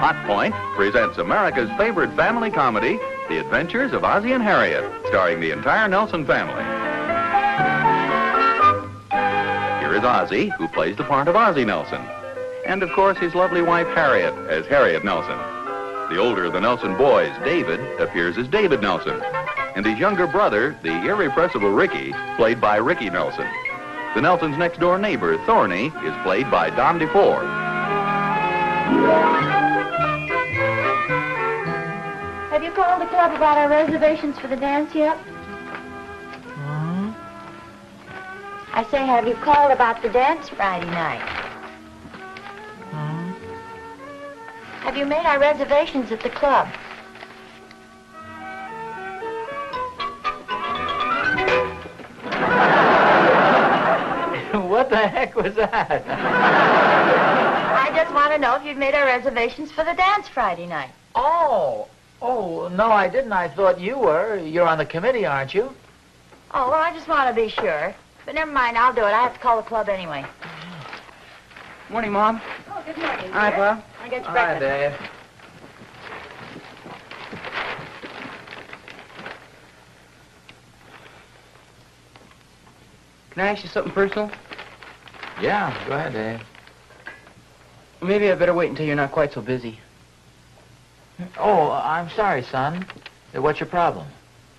Hot Point presents America's favorite family comedy, The Adventures of Ozzie and Harriet, starring the entire Nelson family. Here is Ozzie, who plays the part of Ozzie Nelson. And, of course, his lovely wife, Harriet, as Harriet Nelson. The older of the Nelson boys, David, appears as David Nelson. And his younger brother, the irrepressible Ricky, played by Ricky Nelson. The Nelsons' next-door neighbor, Thorny, is played by Don DeFore. Have you called the club about our reservations for the dance yet? I say, have you called about the dance Friday night? Have you made our reservations at the club? What the heck was that? I just want to know if you've made our reservations for the dance Friday night. Oh, no, I didn't. I thought you were. You're on the committee, aren't you? Oh, well, I just want to be sure. But never mind, I'll do it. I have to call the club anyway. Morning, Mom. Oh, good morning, Hi, dear. Bob. I get you Hi, breakfast. Dave. Can I ask you something personal? Yeah, go ahead, Dave. Maybe I better wait until you're not quite so busy. Oh, I'm sorry, son. What's your problem?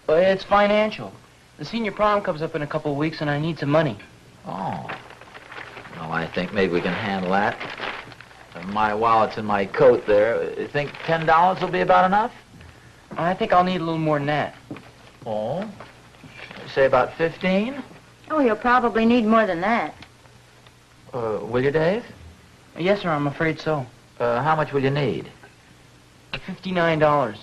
Well, it's financial. The senior prom comes up in a couple of weeks, and I need some money. Oh. Well, I think maybe we can handle that. My wallet's in my coat there. You think $10 will be about enough? I think I'll need a little more than that. Oh? Say about 15? Oh, you'll probably need more than that. Will you, Dave? Yes, sir, I'm afraid so. How much will you need? $59.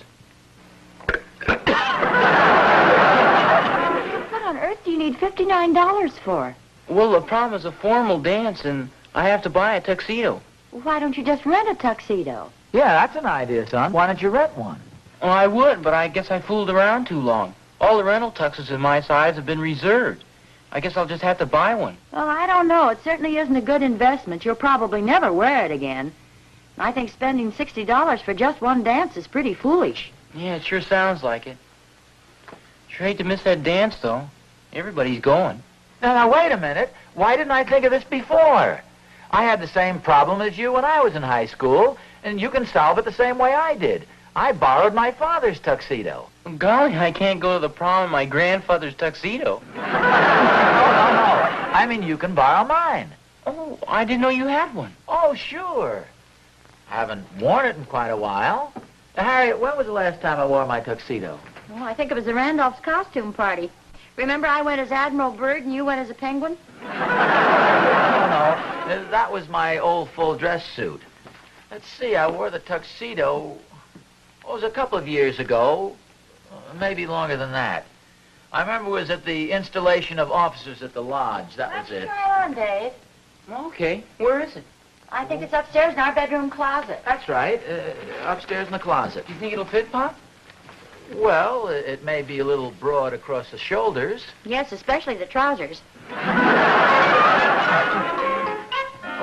What on earth do you need $59 for? Well, the prom is a formal dance, and I have to buy a tuxedo. Why don't you just rent a tuxedo? Yeah, that's an idea, son. Why don't you rent one? Well, I would, but I guess I fooled around too long. All the rental tuxes in my size have been reserved. I guess I'll just have to buy one. Well, I don't know. It certainly isn't a good investment. You'll probably never wear it again. I think spending $60 for just one dance is pretty foolish. Yeah, it sure sounds like it. Sure hate to miss that dance, though. Everybody's going. Now, wait a minute. Why didn't I think of this before? I had the same problem as you when I was in high school, and you can solve it the same way I did. I borrowed my father's tuxedo. Golly, I can't go to the prom in my grandfather's tuxedo. No. I mean, you can borrow mine. Oh, I didn't know you had one. Oh, sure. I haven't worn it in quite a while. Harriet, when was the last time I wore my tuxedo? Well, I think it was the Randolph's costume party. Remember I went as Admiral Byrd and you went as a penguin? No. That was my old full dress suit. Let's see, I wore the tuxedo, it was a couple of years ago, maybe longer than that. I remember it was at the installation of officers at the lodge. That was it. Try on, Dave. Okay, where is it? I think it's upstairs in our bedroom closet. That's right, upstairs in the closet. Do you think it'll fit, Pop? Well, it may be a little broad across the shoulders. Yes, especially the trousers.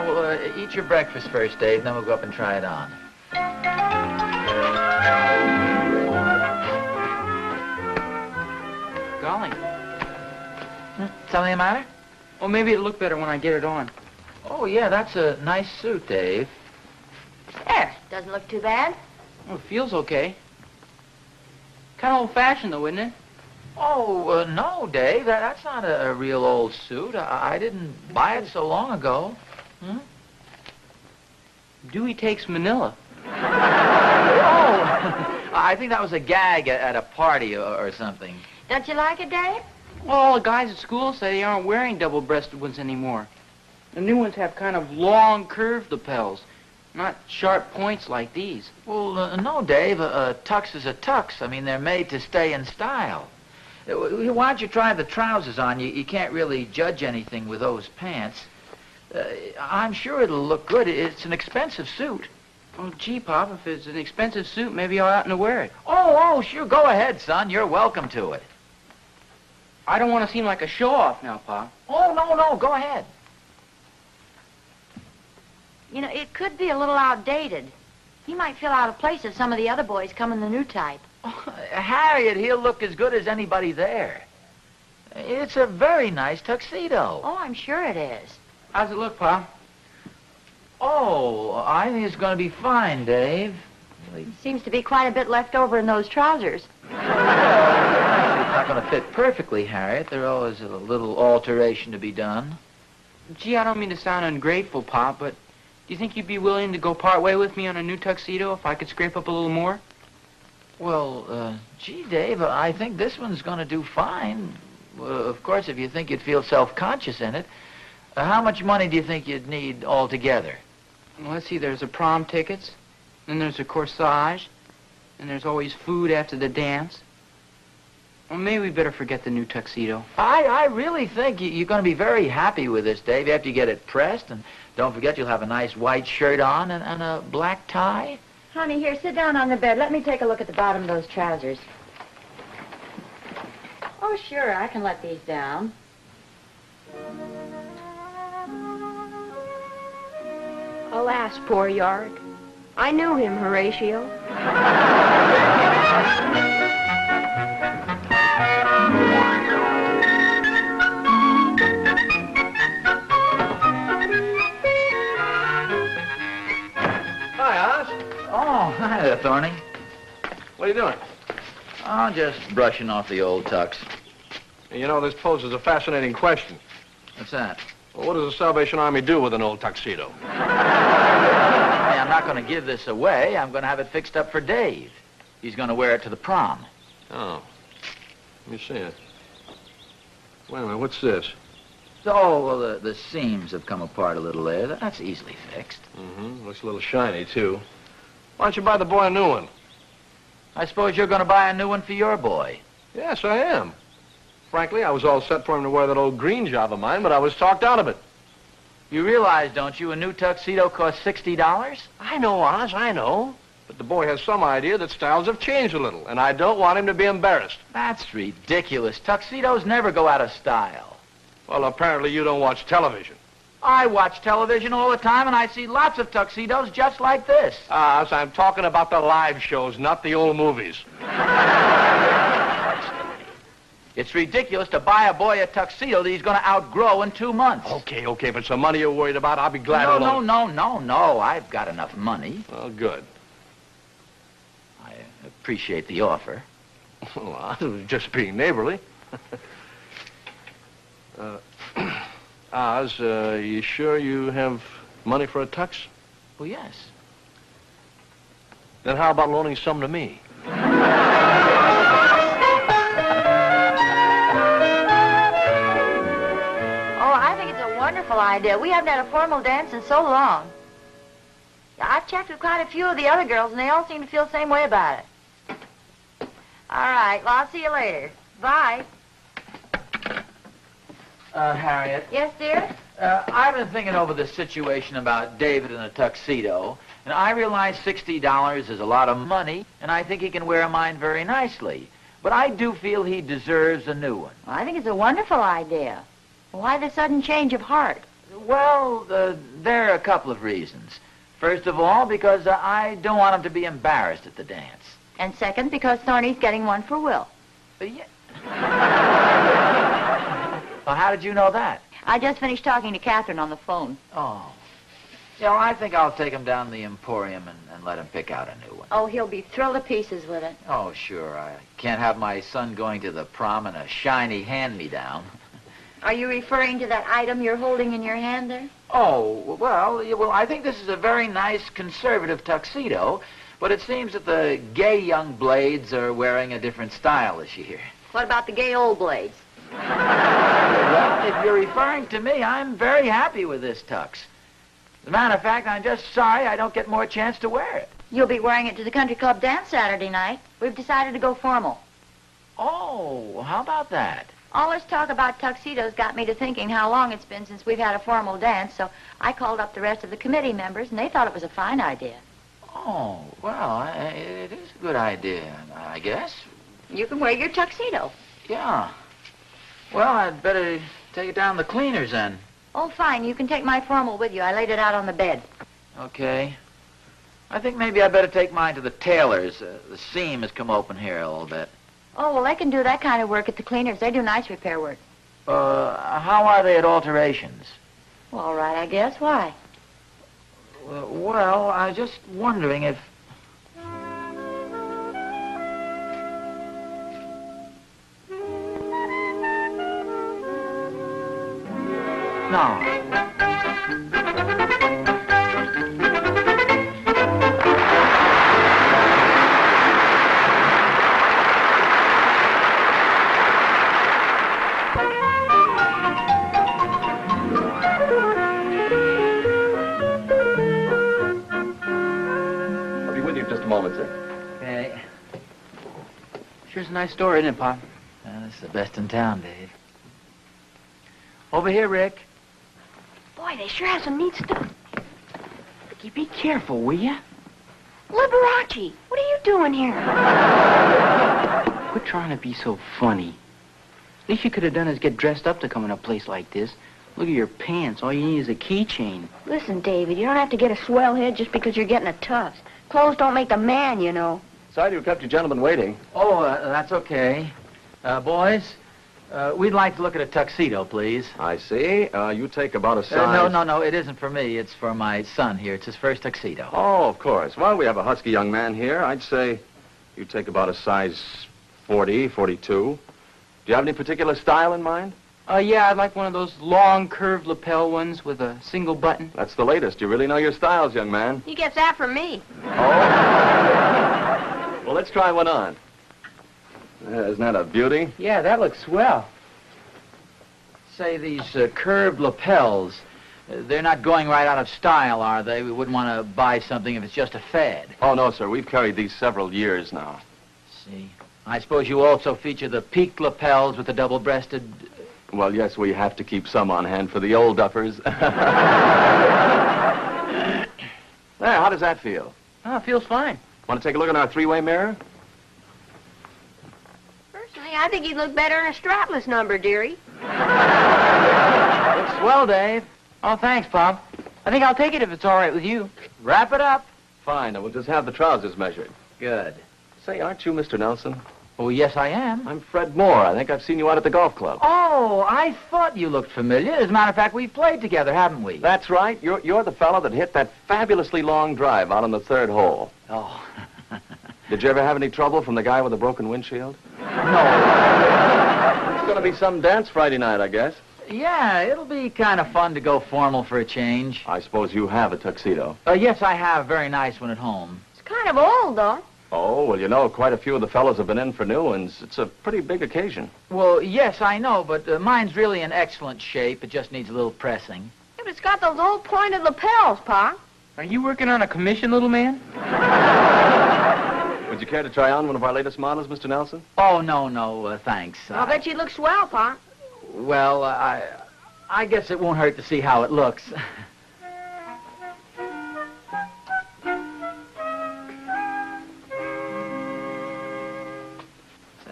Oh, eat your breakfast first, Dave, then we'll go up and try it on. Golly. Something the matter? Well, maybe it'll look better when I get it on. Oh, yeah, that's a nice suit, Dave. There, doesn't look too bad. Well, it feels okay. Kind of old-fashioned, though, isn't it? Oh, no, Dave, that's not a real old suit. I didn't buy it so long ago. Dewey Takes Manila. Oh, I think that was a gag at a party or something. Don't you like it, Dave? Well, all the guys at school say they aren't wearing double-breasted ones anymore. The new ones have kind of long, curved lapels, not sharp points like these. Well, no, Dave, a tux is a tux. I mean, they're made to stay in style. Why don't you try the trousers on? You can't really judge anything with those pants. I'm sure it'll look good. It's an expensive suit. Oh, gee, Pop, if it's an expensive suit, maybe I oughtn't to wear it. Oh, sure. Go ahead, son. You're welcome to it. I don't want to seem like a show-off now, Pop. Oh, no. Go ahead. You know, it could be a little outdated. He might feel out of place if some of the other boys come in the new type. Harriet, he'll look as good as anybody there. It's a very nice tuxedo. Oh, I'm sure it is. How's it look, Pa? Oh, I think it's going to be fine, Dave. Seems to be quite a bit left over in those trousers. Actually, it's not going to fit perfectly, Harriet. There's always a little alteration to be done. Gee, I don't mean to sound ungrateful, Pa, but do you think you'd be willing to go part way with me on a new tuxedo if I could scrape up a little more? Well, gee, Dave, I think this one's going to do fine. Of course, if you think you'd feel self-conscious in it. How much money do you think you'd need altogether? Well, let's see, there's the prom tickets, then there's the corsage, and there's always food after the dance. Well, maybe we better forget the new tuxedo. I really think you're going to be very happy with this, Dave, after you get it pressed. And don't forget, you'll have a nice white shirt on and a black tie. Honey, here, sit down on the bed. Let me take a look at the bottom of those trousers. Oh, sure, I can let these down. Alas, poor Yard. I knew him, Horatio. Hi, Oz. Oh, hi there, Thorny. What are you doing? Oh, just brushing off the old tux. You know, this poses a fascinating question. What's that? Well, what does the Salvation Army do with an old tuxedo? Hey, I'm not going to give this away. I'm going to have it fixed up for Dave. He's going to wear it to the prom. Oh. Let me see it. Wait a minute, what's this? Oh, well, the seams have come apart a little there. That's easily fixed. Mm-hmm. Looks a little shiny, too. Why don't you buy the boy a new one? I suppose you're going to buy a new one for your boy. Yes, I am. Frankly, I was all set for him to wear that old green job of mine, but I was talked out of it. You realize, don't you, a new tuxedo costs $60? I know, Oz, I know. But the boy has some idea that styles have changed a little, and I don't want him to be embarrassed. That's ridiculous. Tuxedos never go out of style. Well, apparently you don't watch television. I watch television all the time, and I see lots of tuxedos just like this. Oz, I'm talking about the live shows, not the old movies. It's ridiculous to buy a boy a tuxedo that he's going to outgrow in 2 months. Okay, if it's the money you're worried about, I'll be glad to loan. No. I've got enough money. Well, good. I appreciate the offer. Well, I was just being neighborly. Oz, you sure you have money for a tux? Well, yes. Then how about loaning some to me? Wonderful idea. We haven't had a formal dance in so long. I've checked with quite a few of the other girls, and they all seem to feel the same way about it. All right, well, I'll see you later. Bye. Harriet. Yes, dear? I've been thinking over the situation about David in a tuxedo, and I realize $60 is a lot of money, and I think he can wear mine very nicely. But I do feel he deserves a new one. Well, I think it's a wonderful idea. Why the sudden change of heart? Well, there are a couple of reasons. First of all, because I don't want him to be embarrassed at the dance. And second, because Thorny's getting one for Will. Yeah. Well, how did you know that? I just finished talking to Catherine on the phone. Oh. Yeah, well, I think I'll take him down to the Emporium and let him pick out a new one. Oh, he'll be thrilled to pieces with it. Oh, sure. I can't have my son going to the prom in a shiny hand-me-down. Are you referring to that item you're holding in your hand there? Oh, well, I think this is a very nice conservative tuxedo, but it seems that the gay young blades are wearing a different style this year. What about the gay old blades? Well, if you're referring to me, I'm very happy with this tux. As a matter of fact, I'm just sorry I don't get more chance to wear it. You'll be wearing it to the country club dance Saturday night. We've decided to go formal. Oh, how about that? All this talk about tuxedos got me to thinking how long it's been since we've had a formal dance, so I called up the rest of the committee members, and they thought it was a fine idea. Oh, well, it is a good idea, I guess. You can wear your tuxedo. Yeah. Well, I'd better take it down to the cleaners then. Oh, fine. You can take my formal with you. I laid it out on the bed. Okay. I think maybe I better take mine to the tailor's. The seam has come open here a little bit. Oh, well, they can do that kind of work at the cleaners. They do nice repair work. How are they at alterations? Well, all right, I guess. Why? Well, I was just wondering if... No. I'll be with you in just a moment, sir. Okay. Sure's a nice store, isn't it, Pop? It's the best in town, Dave. Over here, Rick. Boy, they sure have some neat stuff. Ricky, be careful, will ya? Liberace, what are you doing here? Quit trying to be so funny. Least you could have done is get dressed up to come in a place like this. Look at your pants. All you need is a keychain. Listen, David, you don't have to get a swell head just because you're getting a tufts. Clothes don't make a man, you know. Sorry to have kept you gentlemen waiting. Oh, that's okay. Boys, we'd like to look at a tuxedo, please. I see. You take about a size... No, it isn't for me. It's for my son here. It's his first tuxedo. Oh, of course. Well, we have a husky young man here. I'd say you take about a size 40, 42. Do you have any particular style in mind? Yeah, I'd like one of those long, curved lapel ones with a single button. That's the latest. You really know your styles, young man. He gets that from me. Oh? Well, let's try one on. Isn't that a beauty? Yeah, that looks swell. Say, these curved lapels, they're not going right out of style, are they? We wouldn't want to buy something if it's just a fad. Oh, no, sir. We've carried these several years now. See. I suppose you also feature the peaked lapels with the double-breasted... Well, yes, we have to keep some on hand for the old duffers. There, how does that feel? Oh, it feels fine. Want to take a look in our three-way mirror? Personally, I think he'd look better in a strapless number, dearie. Looks swell, Dave. Oh, thanks, Pop. I think I'll take it if it's all right with you. Wrap it up. Fine, and we'll just have the trousers measured. Good. Say, aren't you Mr. Nelson? Oh, yes, I am. I'm Fred Moore. I think I've seen you out at the golf club. Oh, I thought you looked familiar. As a matter of fact, we've played together, haven't we? That's right. You're the fellow that hit that fabulously long drive out on the third hole. Oh. Did you ever have any trouble from the guy with the broken windshield? No. It's going to be some dance Friday night, I guess. Yeah, it'll be kind of fun to go formal for a change. I suppose you have a tuxedo. Yes, I have. Very nice one at home. It's kind of old, though. Oh, well, you know, quite a few of the fellows have been in for new ones. It's a pretty big occasion. Well, yes, I know, but mine's really in excellent shape. It just needs a little pressing. Yeah, but it's got those old pointed lapels, Pa. Are you working on a commission, little man? Would you care to try on one of our latest models, Mr. Nelson? Oh, no, thanks. I'll bet you look swell, Pa. Well, I guess it won't hurt to see how it looks.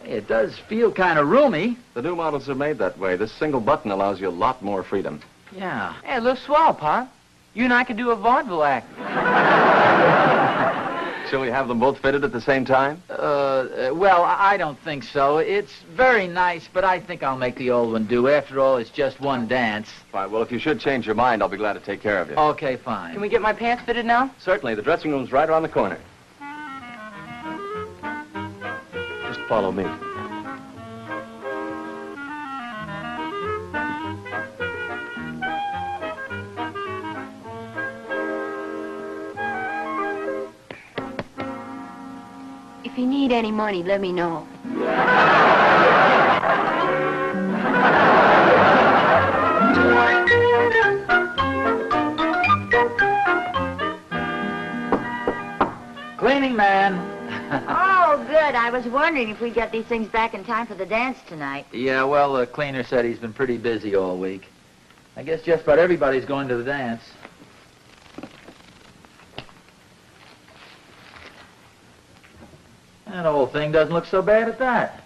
It does feel kind of roomy. The new models are made that way. This single button allows you a lot more freedom. Yeah. Hey, it looks swell, Pop. You and I could do a vaudeville act. Shall we have them both fitted at the same time? Well, I don't think so. It's very nice, but I think I'll make the old one do. After all, it's just one dance. Fine. Well, if you should change your mind, I'll be glad to take care of you. Okay, fine. Can we get my pants fitted now? Certainly. The dressing room's right around the corner. Just follow me. If you need any money, let me know. Cleaning man. Oh, good. I was wondering if we'd get these things back in time for the dance tonight. Yeah, well, the cleaner said he's been pretty busy all week. I guess just about everybody's going to the dance. That old thing doesn't look so bad at that.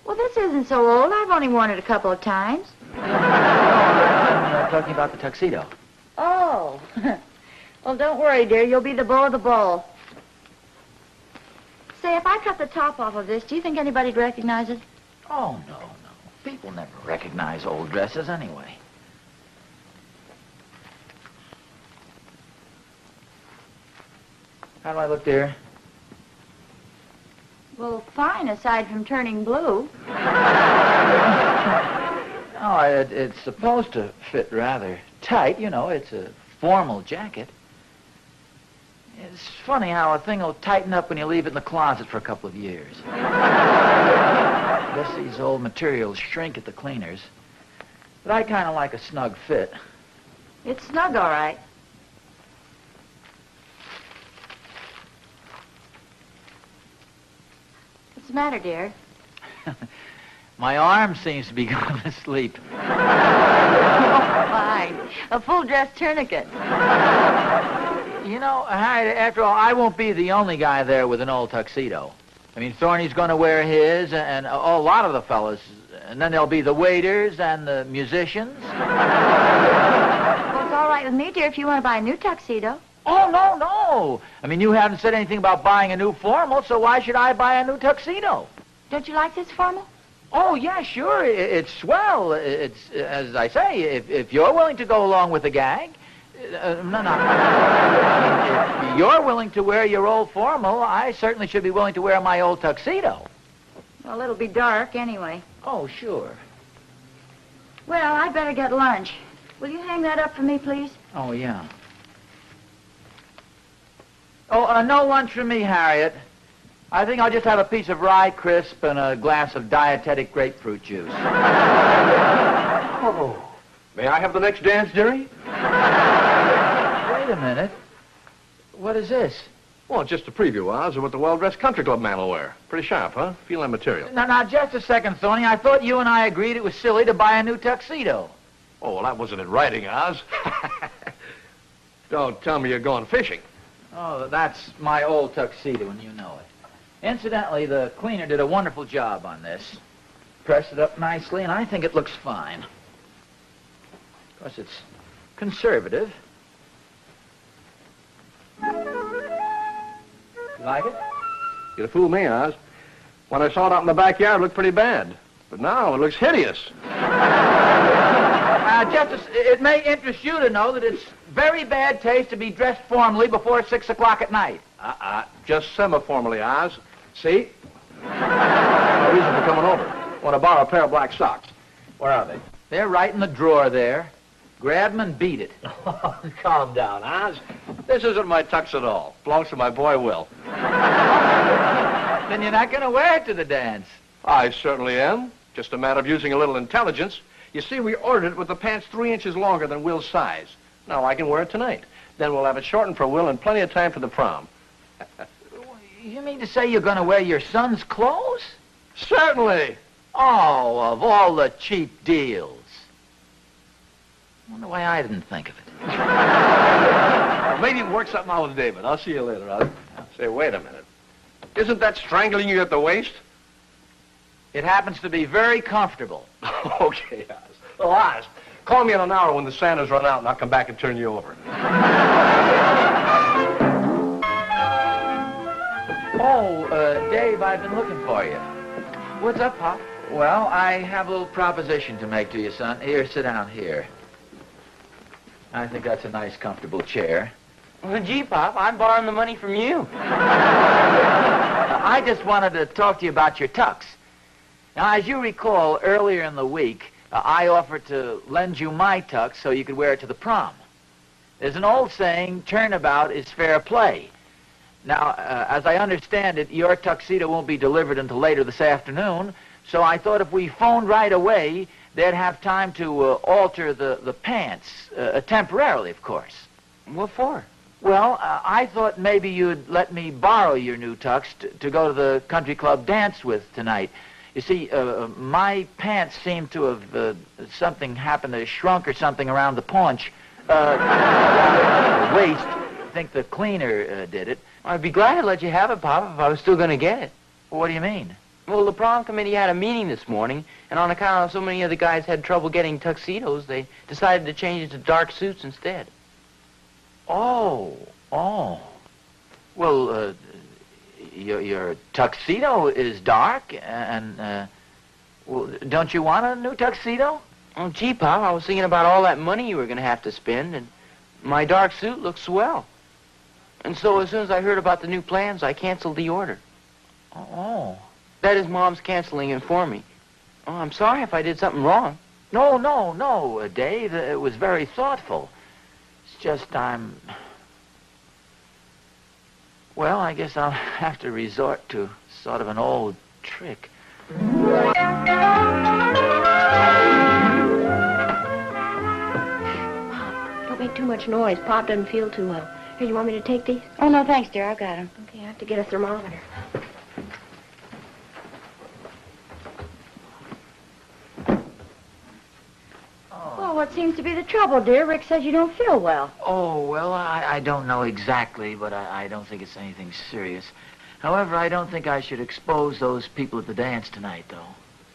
Well, this isn't so old. I've only worn it a couple of times. I'm talking about the tuxedo. Oh. Well, don't worry, dear. You'll be the beau of the ball. Say, if I cut the top off of this, do you think anybody'd recognize it? Oh, no. People never recognize old dresses anyway. How do I look, dear? Well, fine, aside from turning blue. Oh, it's supposed to fit rather tight. You know, it's a formal jacket. It's funny how a thing will tighten up when you leave it in the closet for a couple of years. I guess these old materials shrink at the cleaners. But I kind of like a snug fit. It's snug, all right. What's the matter, dear? My arm seems to be going to sleep. Oh, fine. A full-dress tourniquet. You know, Harriet, after all, I won't be the only guy there with an old tuxedo. I mean, Thorny's going to wear his, and a lot of the fellas. And then there'll be the waiters and the musicians. Well, it's all right with me, dear, if you want to buy a new tuxedo. Oh, no. I mean, you haven't said anything about buying a new formal, so why should I buy a new tuxedo? Don't you like this formal? Oh, yeah, sure. It's swell. It's, as I say, if you're willing to go along with the gag. No. If you're willing to wear your old formal, I certainly should be willing to wear my old tuxedo. Well, it'll be dark anyway. Oh, sure. Well, I'd better get lunch. Will you hang that up for me, please? Oh, yeah. Oh, no lunch for me, Harriet. I think I'll just have a piece of rye crisp and a glass of dietetic grapefruit juice. Oh, may I have the next dance, dearie? Wait a minute. What is this? Well, just a preview, Oz, of what the well-dressed country club man will wear. Pretty sharp, huh? Feel that material. Now, just a second, Thorny. I thought you and I agreed it was silly to buy a new tuxedo. Oh, well, that wasn't in writing, Oz. Don't tell me you're going fishing. Oh, that's my old tuxedo, and you know it. Incidentally, the cleaner did a wonderful job on this. Pressed it up nicely, and I think it looks fine. Of course, it's conservative. You like it? You'd fool me, Oz. When I saw it out in the backyard, it looked pretty bad. But now it looks hideous. It may interest you to know that it's very bad taste to be dressed formally before 6 o'clock at night. Just semi-formally, Oz. See? No reason for coming over. Want to borrow a pair of black socks. Where are they? They're right in the drawer there. Grab them and beat it. Calm down, Oz. This isn't my tux at all. Belongs to my boy, Will. Then you're not going to wear it to the dance. I certainly am. Just a matter of using a little intelligence. You see, we ordered it with the pants 3 inches longer than Will's size. Now I can wear it tonight. Then we'll have it shortened for Will and plenty of time for the prom. You mean to say you're going to wear your son's clothes? Certainly. Oh, of all the cheap deals. I wonder why I didn't think of it. Well, maybe you can work something out with David. I'll see you later, Oz. Say, wait a minute. Isn't that strangling you at the waist? It happens to be very comfortable. Okay, Oz. Well, Oz, call me in an hour when the sanders run out and I'll come back and turn you over. Oh, Dave, I've been looking for you. What's up, Pop? Well, I have a little proposition to make to you, son. Here, sit down here. I think that's a nice, comfortable chair. Well, gee, Pop, I'm borrowing the money from you. I just wanted to talk to you about your tux. Now, as you recall, earlier in the week, I offered to lend you my tux so you could wear it to the prom. There's an old saying, turnabout is fair play. Now, as I understand it, your tuxedo won't be delivered until later this afternoon, so I thought if we phoned right away, they'd have time to alter the pants, temporarily, of course. What for? Well, I thought maybe you'd let me borrow your new tux to go to the country club dance with tonight. You see, my pants seem to have, something happened to shrunk or something around the paunch. The waist. I think the cleaner did it. I'd be glad to let you have it, Pop, if I was still going to get it. What do you mean? Well, the prom committee had a meeting this morning, and on account of so many of the guys had trouble getting tuxedos, they decided to change it to dark suits instead. Oh. Well, your tuxedo is dark, and, well, don't you want a new tuxedo? Oh, gee, Pop, I was thinking about all that money you were going to have to spend, and my dark suit looks swell. And so as soon as I heard about the new plans, I canceled the order. Oh. That is, Mom's canceling it for me. Oh, I'm sorry if I did something wrong. No, Dave. It was very thoughtful. It's just well, I guess I'll have to resort to sort of an old trick. Don't make too much noise. Pop doesn't feel too well. Here, you want me to take these? Oh, no, thanks, dear. I've got them. Okay, I have to get a thermometer. Well, what seems to be the trouble, dear? Rick says you don't feel well. Oh, well, I don't know exactly, but I don't think it's anything serious. However, I don't think I should expose those people at the dance tonight, though.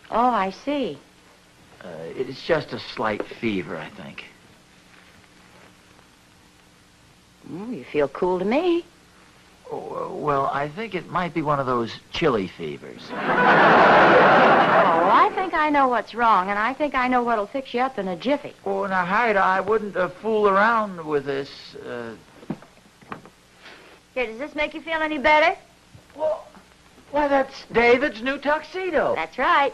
Oh, I see. It's just a slight fever, I think. You feel cool to me. Oh, well, I think it might be one of those chilly fevers. Oh, well, I think I know what's wrong, and I think I know what'll fix you up in a jiffy. Oh, now, Harriet, I wouldn't fool around with this. Here, does this make you feel any better? Why, that's David's new tuxedo. That's right.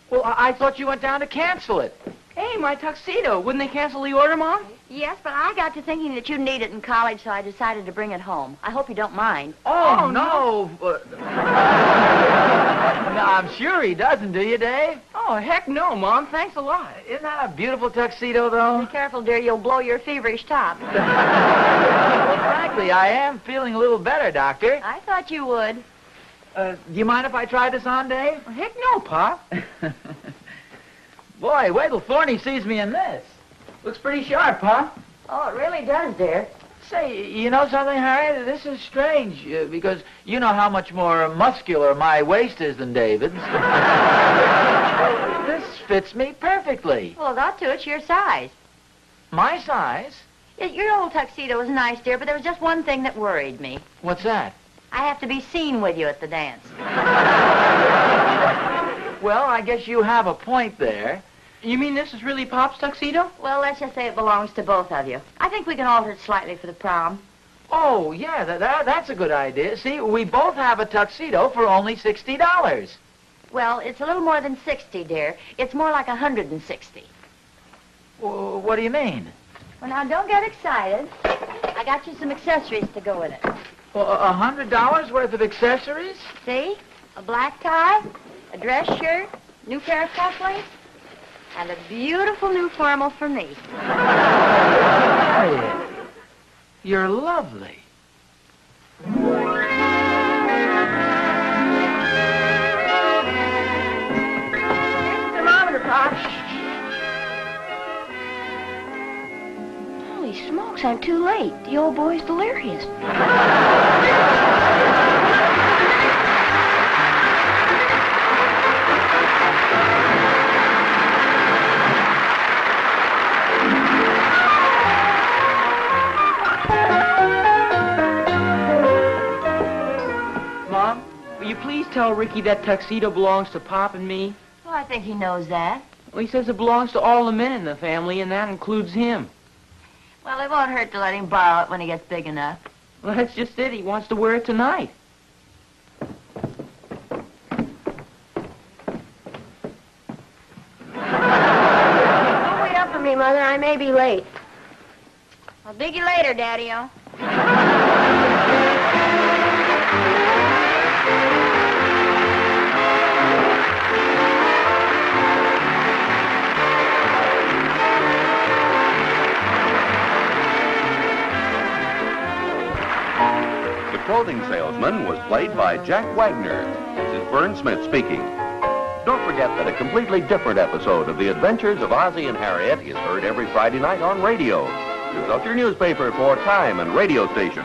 Well, I thought you went down to cancel it. Hey, my tuxedo. Wouldn't they cancel the order, Mom? Yes, but I got to thinking that you'd need it in college, so I decided to bring it home. I hope you don't mind. Oh, no. No, I'm sure he doesn't, do you, Dave? Oh, heck no, Mom. Thanks a lot. Isn't that a beautiful tuxedo, though? Be careful, dear. You'll blow your feverish top. Well, frankly, I am feeling a little better, Doctor. I thought you would. Do you mind if I try this on, Dave? Heck no, Pop. Boy, wait till Thorny sees me in this. Looks pretty sharp, huh? Oh, it really does, dear. Say, you know something, Harriet? This is strange, because you know how much more muscular my waist is than David's. Well, this fits me perfectly. Well, that too, it's your size. My size? Your old tuxedo was nice, dear, but there was just one thing that worried me. What's that? I have to be seen with you at the dance. Well, I guess you have a point there. You mean this is really Pop's tuxedo? Well, let's just say it belongs to both of you. I think we can alter it slightly for the prom. Oh, yeah, that's a good idea. See, we both have a tuxedo for only $60. Well, it's a little more than 60, dear. It's more like 160. Well, what do you mean? Well, now, don't get excited. I got you some accessories to go with it. Well, $100 worth of accessories? See? A black tie, a dress shirt, new pair of cufflinks, and a beautiful new formal for me. Harriet, you're lovely. Here's the thermometer, Pop. Holy smokes, I'm too late. The old boy's delirious. Mom, will you please tell Ricky that tuxedo belongs to Pop and me? Well, I think he knows that. Well, he says it belongs to all the men in the family, and that includes him. Well, it won't hurt to let him borrow it when he gets big enough. Well, that's just it. He wants to wear it tonight. Don't wait up for me, Mother. I may be late. I'll dig you later, Daddy-o. The clothing salesman was played by Jack Wagner. This is Vern Smith speaking. Don't forget that a completely different episode of The Adventures of Ozzie and Harriet is heard every Friday night on radio. Consult your newspaper for time and radio station.